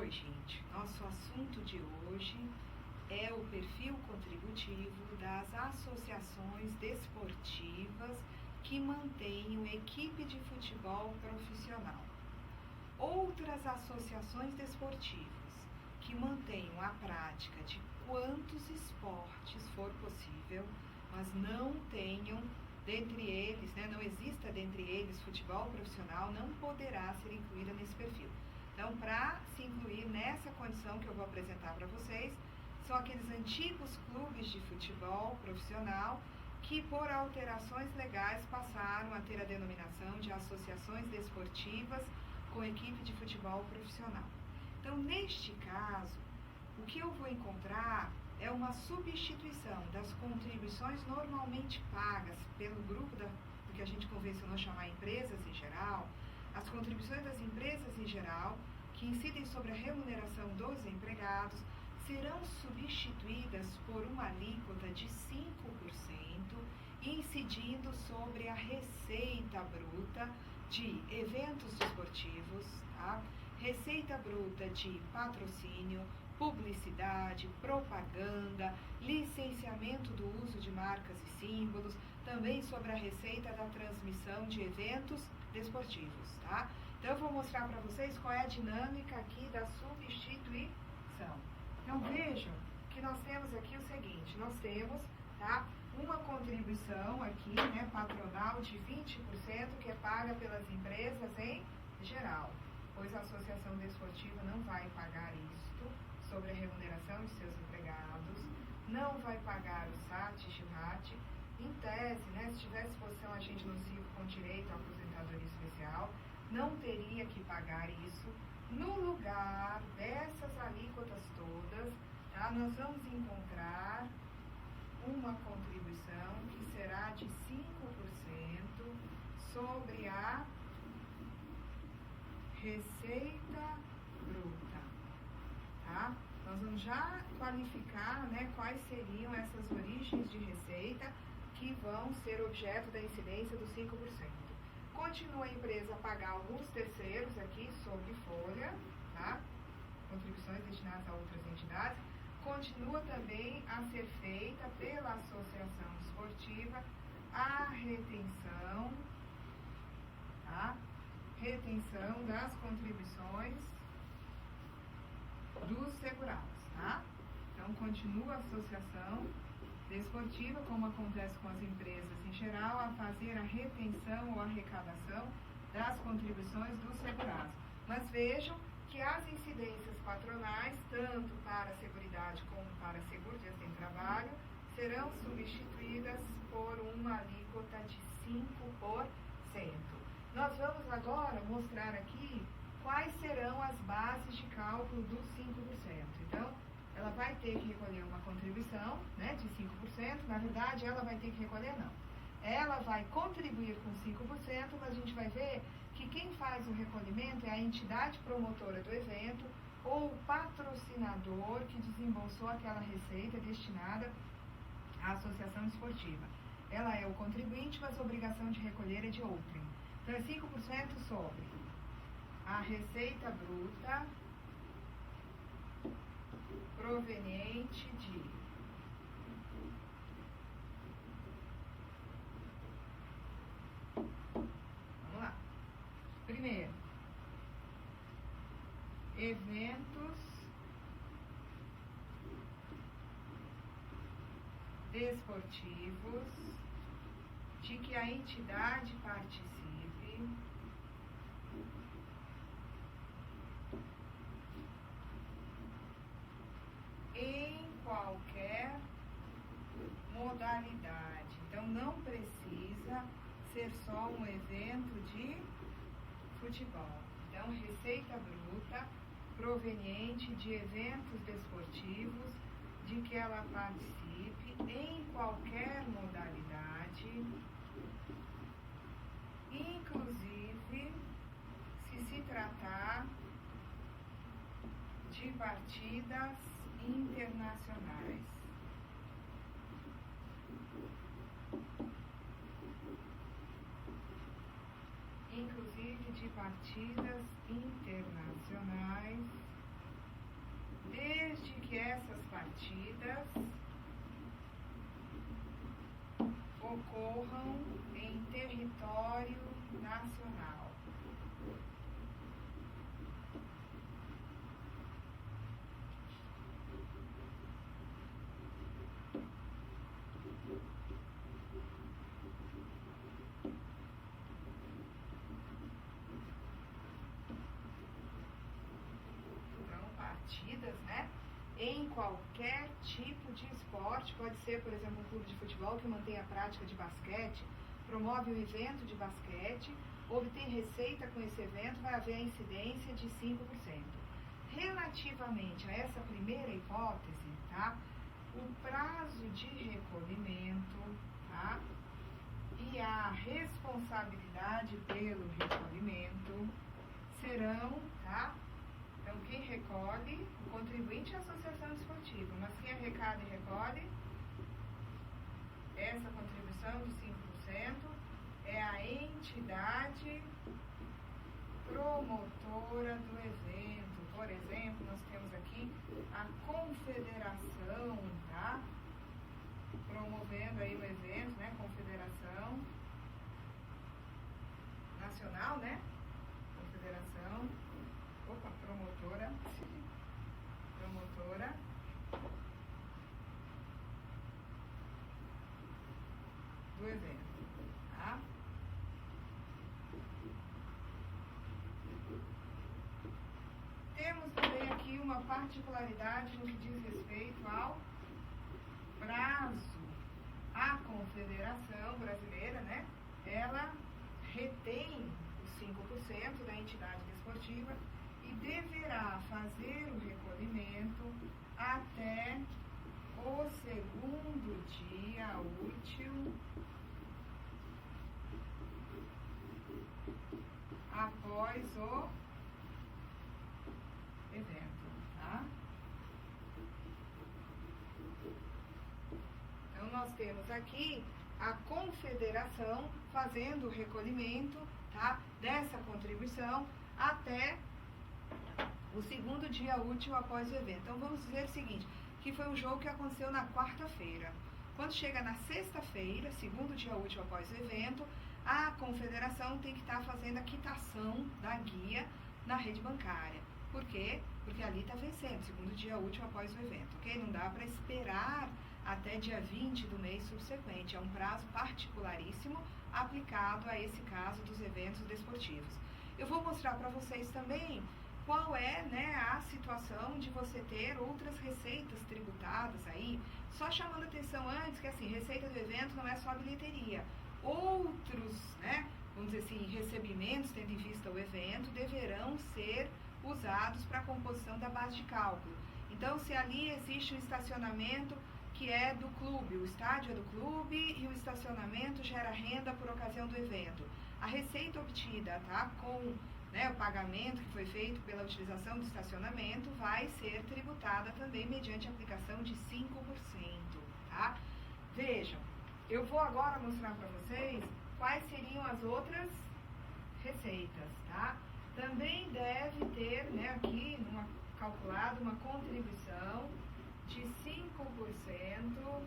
Oi, gente. Nosso assunto de hoje é o perfil contributivo das associações desportivas que mantenham equipe de futebol profissional. Outras associações desportivas que mantenham a prática de quantos esportes for possível, mas não tenham dentre eles, não exista dentre eles futebol profissional, não poderá ser incluída nesse perfil. Então, para se incluir nessa condição que eu vou apresentar para vocês, são aqueles antigos clubes de futebol profissional que, por alterações legais, passaram a ter a denominação de associações desportivas com equipe de futebol profissional. Então, neste caso, o que eu vou encontrar é uma substituição das contribuições normalmente pagas pelo grupo do que a gente convencionou chamar empresas em geral, as contribuições das empresas em geral, que incidem sobre a remuneração dos empregados, serão substituídas por uma alíquota de 5%, incidindo sobre a receita bruta de eventos desportivos, tá? Receita bruta de patrocínio, publicidade, propaganda, licenciamento do uso de marcas e símbolos, também sobre a receita da transmissão de eventos desportivos, tá? Então eu vou mostrar para vocês qual é a dinâmica aqui da substituição. Então vejam que nós temos aqui o seguinte, nós temos, tá, uma contribuição aqui, patronal de 20% que é paga pelas empresas em geral, pois a associação desportiva não vai pagar isto sobre a remuneração de seus empregados, não vai pagar o SAT e o RAT. Em tese, se tivesse posição agente nocivo com direito à aposentadoria especial, não teria que pagar isso. No lugar dessas alíquotas todas, tá, nós vamos encontrar uma contribuição que será de 5% sobre a receita bruta, tá? Nós vamos já qualificar, quais seriam essas origens de receita que vão ser objeto da incidência dos 5%. Continua a empresa a pagar alguns terceiros aqui sobre folha, tá? Contribuições destinadas a outras entidades. Continua também a ser feita pela associação desportiva a retenção, tá? Retenção das contribuições dos segurados, tá? Então, continua a associação desportiva, como acontece com as empresas em geral, a fazer a retenção ou arrecadação das contribuições dos segurados. Mas vejam que as incidências patronais, tanto para a Seguridade como para a Seguro de Acidente de Trabalho, serão substituídas por uma alíquota de 5%. Nós vamos agora mostrar aqui quais serão as bases de cálculo dos 5%. Então, ela vai ter que recolher uma contribuição, de 5%. Na verdade, ela vai ter que recolher, não. Ela vai contribuir com 5%, mas a gente vai ver que quem faz o recolhimento é a entidade promotora do evento ou o patrocinador que desembolsou aquela receita destinada à associação esportiva. Ela é o contribuinte, mas a obrigação de recolher é de outrem. Então, é 5% sobre a receita bruta proveniente de vamos lá. Primeiro, eventos desportivos de que a entidade participe em qualquer modalidade. Então, não precisa ser só um evento de futebol. Então, receita bruta proveniente de eventos desportivos de que ela participe em qualquer modalidade, inclusive se tratar de partidas internacionais. Inclusive de partidas internacionais que essas partidas ocorram em território nacional. Partidas, né? Em qualquer tipo de esporte, pode ser, por exemplo, um clube de futebol que mantém a prática de basquete, promove um evento de basquete, obtém receita com esse evento, vai haver a incidência de 5%. Relativamente a essa primeira hipótese, tá? O prazo de recolhimento, tá? E a responsabilidade pelo recolhimento serão, tá? Então, quem recolhe, o contribuinte é a associação esportiva, mas quem arrecada e recolhe essa contribuição de 5% é a entidade promotora do evento. Por exemplo, nós temos aqui a confederação, tá? Promovendo aí o evento, né? Confederação Nacional, né? Confederação. Opa, promotora do evento, tá? Temos também aqui uma particularidade no que diz respeito ao prazo. A Confederação Brasileira, né? Ela retém os 5% da entidade desportiva e deverá fazer o recolhimento até o segundo dia útil após o evento, tá? Então, nós temos aqui a confederação fazendo o recolhimento, tá? Dessa contribuição até o segundo dia útil após o evento. Então, vamos dizer o seguinte, que foi um jogo que aconteceu na quarta-feira. Quando chega na sexta-feira, segundo dia útil após o evento, a confederação tem que estar fazendo a quitação da guia na rede bancária. Por quê? Porque ali está vencendo, segundo dia útil após o evento, ok? Não dá para esperar até dia 20 do mês subsequente. É um prazo particularíssimo aplicado a esse caso dos eventos desportivos. Eu vou mostrar para vocês também qual é, né, a situação de você ter outras receitas tributadas aí, só chamando atenção antes que, assim, receita do evento não é só a bilheteria. Outros, né, vamos dizer assim, recebimentos, tendo em vista o evento, deverão ser usados para a composição da base de cálculo. Então, se ali existe um estacionamento que é do clube, o estádio é do clube e o estacionamento gera renda por ocasião do evento. A receita obtida, tá, com, né, o pagamento que foi feito pela utilização do estacionamento vai ser tributada também mediante aplicação de 5%, tá? Vejam, eu vou agora mostrar para vocês quais seriam as outras receitas, tá? Também deve ter, né, aqui calculado uma contribuição de 5%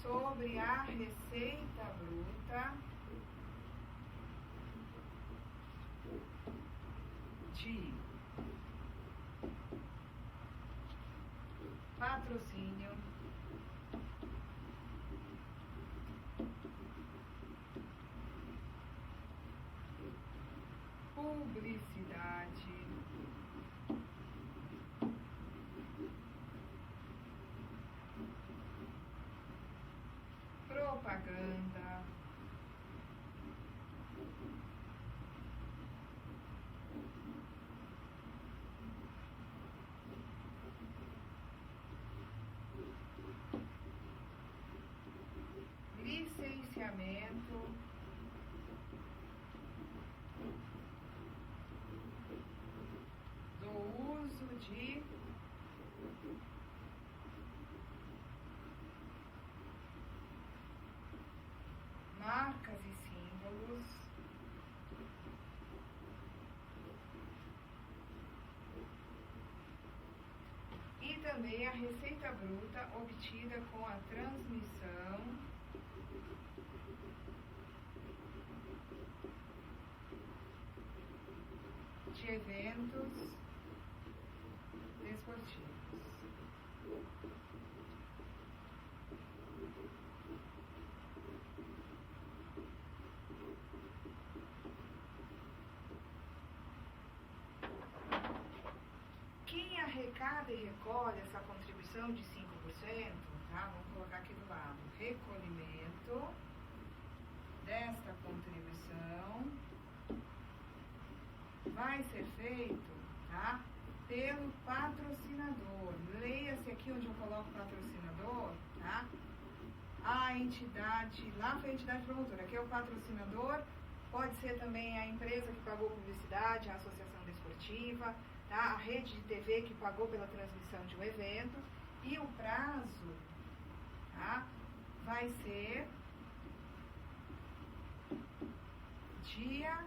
sobre a receita bruta de patrocínio, publicidade, propaganda, licenciamento, do uso de marcas e símbolos, e também também a receita bruta obtida com a transmissão de eventos desportivos. Quem arrecada e recolhe essa contribuição de 5%, tá? Vamos colocar aqui do lado, recolhimento desta contribuição vai ser feito, tá? Pelo patrocinador. Leia-se aqui onde eu coloco patrocinador, tá? A entidade, lá foi a entidade promotora, aqui é o patrocinador, pode ser também a empresa que pagou publicidade, a associação desportiva, tá? A rede de TV que pagou pela transmissão de um evento, e o prazo, tá? Vai ser dia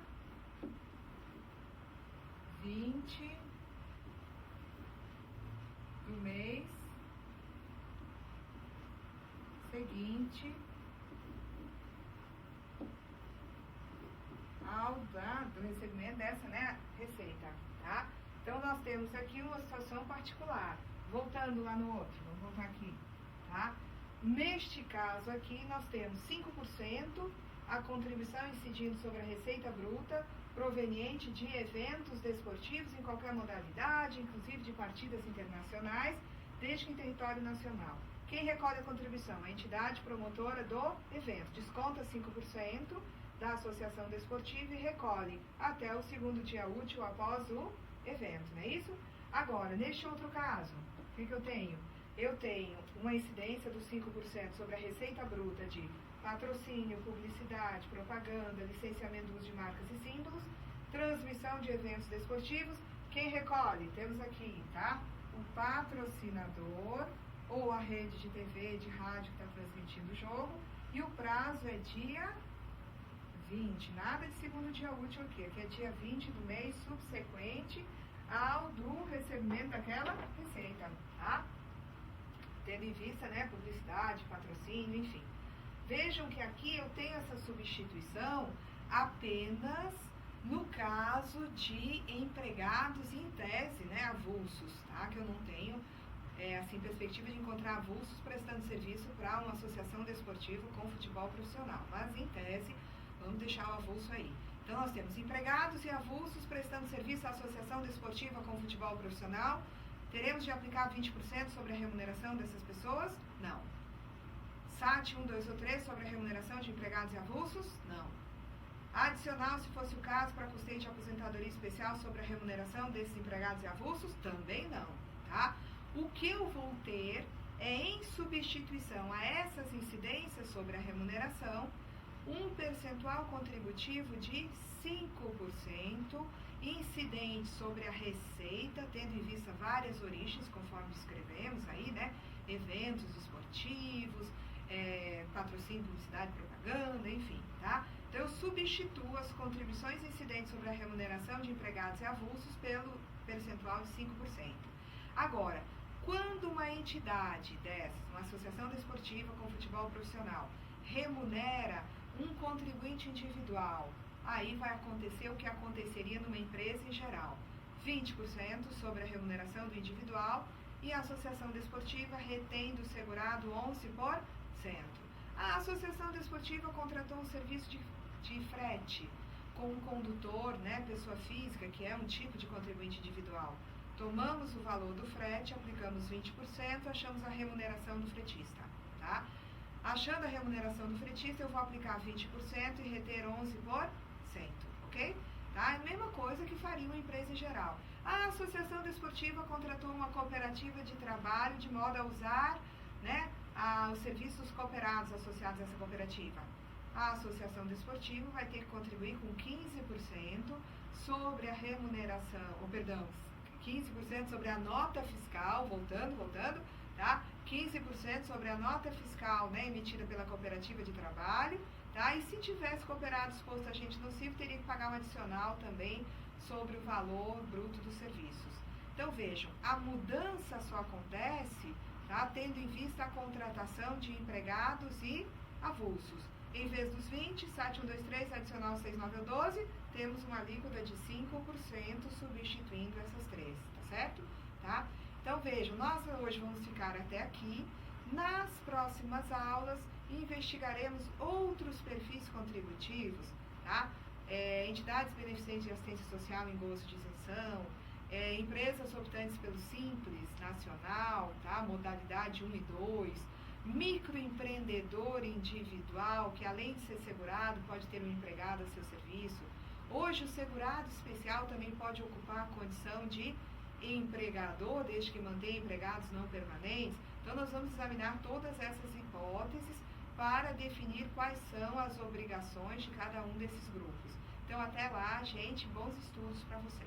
20 do mês seguinte ao do recebimento dessa, né, receita, tá? Então, nós temos aqui uma situação particular. Voltando lá no outro, vamos voltar aqui, tá? Neste caso aqui, nós temos 5% a contribuição incidindo sobre a receita bruta proveniente de eventos desportivos em qualquer modalidade, inclusive de partidas internacionais, desde que em território nacional. Quem recolhe a contribuição? A entidade promotora do evento. Desconta 5% da associação desportiva e recolhe até o segundo dia útil após o evento, não é isso? Agora, neste outro caso, o que eu tenho? Eu tenho uma incidência dos 5% sobre a receita bruta de patrocínio, publicidade, propaganda, licenciamento do uso de marcas e símbolos, transmissão de eventos desportivos. Quem recolhe? Temos aqui, tá? O patrocinador ou a rede de TV, de rádio que está transmitindo o jogo, e o prazo é dia 20, nada de segundo dia útil aqui é dia 20 do mês subsequente ao do recebimento daquela receita, tá? Tendo em vista, né, publicidade, patrocínio, enfim. Vejam que aqui eu tenho essa substituição apenas no caso de empregados em tese, né, avulsos, tá? Que eu não tenho, assim, perspectiva de encontrar avulsos prestando serviço para uma associação desportiva com futebol profissional. Mas, em tese, vamos deixar o avulso aí. Então, nós temos empregados e avulsos prestando serviço à associação desportiva com futebol profissional. Teremos de aplicar 20% sobre a remuneração dessas pessoas? Não. SAT 1, 2 ou 3 sobre a remuneração de empregados e avulsos? Não. Adicional, se fosse o caso, para custeio de aposentadoria especial sobre a remuneração desses empregados e avulsos? Também não, tá? O que eu vou ter é, em substituição a essas incidências sobre a remuneração, um percentual contributivo de 5% incidente sobre a receita, tendo em vista várias origens, conforme descrevemos aí, né? Eventos esportivos, patrocínio, publicidade, propaganda, enfim, tá? Então, eu substituo as contribuições incidentes sobre a remuneração de empregados e avulsos pelo percentual de 5%. Agora, quando uma entidade dessas, uma associação desportiva com futebol profissional, remunera um contribuinte individual, aí vai acontecer o que aconteceria numa empresa em geral. 20% sobre a remuneração do individual e a associação desportiva retém do segurado 11%. A associação desportiva contratou um serviço de frete com um condutor, né, pessoa física, que é um tipo de contribuinte individual. Tomamos o valor do frete, aplicamos 20%, achamos a remuneração do fretista, tá? Achando a remuneração do fretista, eu vou aplicar 20% e reter 11%, ok? Tá? É a mesma coisa que faria uma empresa em geral. A associação desportiva contratou uma cooperativa de trabalho de modo a usar, né, os serviços cooperados associados a essa cooperativa. A associação desportiva vai ter que contribuir com 15% sobre a remuneração, 15% sobre a nota fiscal, voltando, tá? 15% sobre a nota fiscal, né, emitida pela cooperativa de trabalho, tá? E se tivesse cooperado exposto a agente nocivo, teria que pagar um adicional também sobre o valor bruto dos serviços. Então, vejam, a mudança só acontece, tá, tendo em vista a contratação de empregados e avulsos. Em vez dos 20, 7123 adicional 6912, temos uma alíquota de 5% substituindo essas três, tá certo? Tá? Então, vejam, nós hoje vamos ficar até aqui. Nas próximas aulas, investigaremos outros perfis contributivos, tá? Entidades beneficentes de assistência social em gozo de isenção, empresas optantes pelo Simples Nacional, tá? Modalidade 1 e 2, microempreendedor individual, que além de ser segurado, pode ter um empregado a seu serviço. Hoje, o segurado especial também pode ocupar a condição de empregador, desde que mantenha empregados não permanentes. Então, nós vamos examinar todas essas hipóteses para definir quais são as obrigações de cada um desses grupos. Então, até lá, gente, bons estudos para vocês.